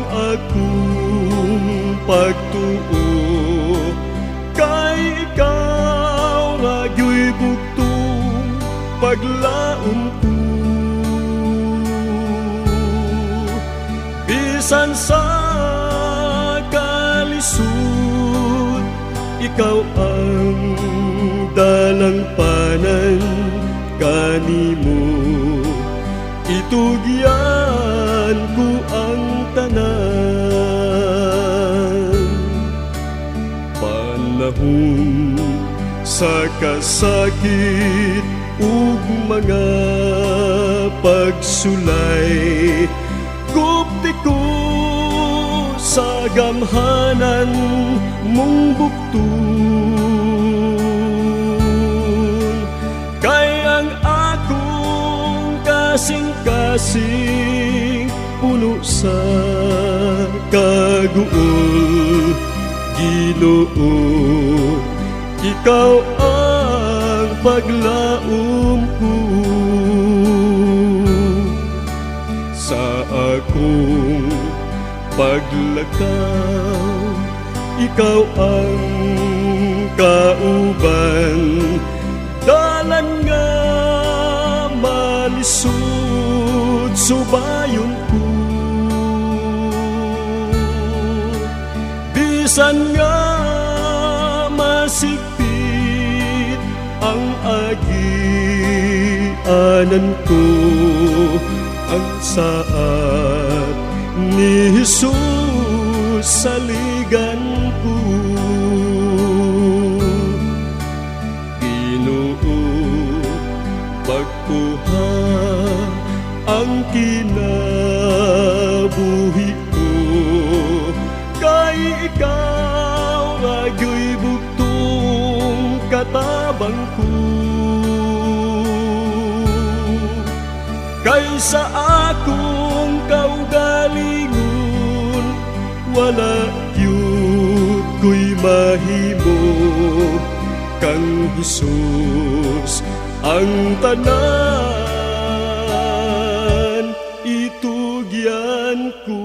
akong pagtuo kay ikaw nga gyoy bugtong paglaom ko. Bisan sa kalisod, ikaw ang dalangpanan kanimo. Itugyan ko ang tanan. Panahon sa kasakit ug mga pagsulay, gupti ko sa gamhanan mong bugtong. Kay ang akong kasing-kasing puno sa kaguol, Ginoo, ikaw ang paglaom ko. Sa akong paglakaw, ikaw ang kauban. Dalan nga malisod, subayon ko. Bisan nga masigpit ang agianan ko, ang saat ni Jesus saligan ko. Ginoo, pagkuha ang kinabuhi ko, kay ikaw nga gyoy bugtong katabang ko. Kaysa akong kaugalingon, wala yun ko'y mahimo. Kang Jesus ang tanan, itugyan ko.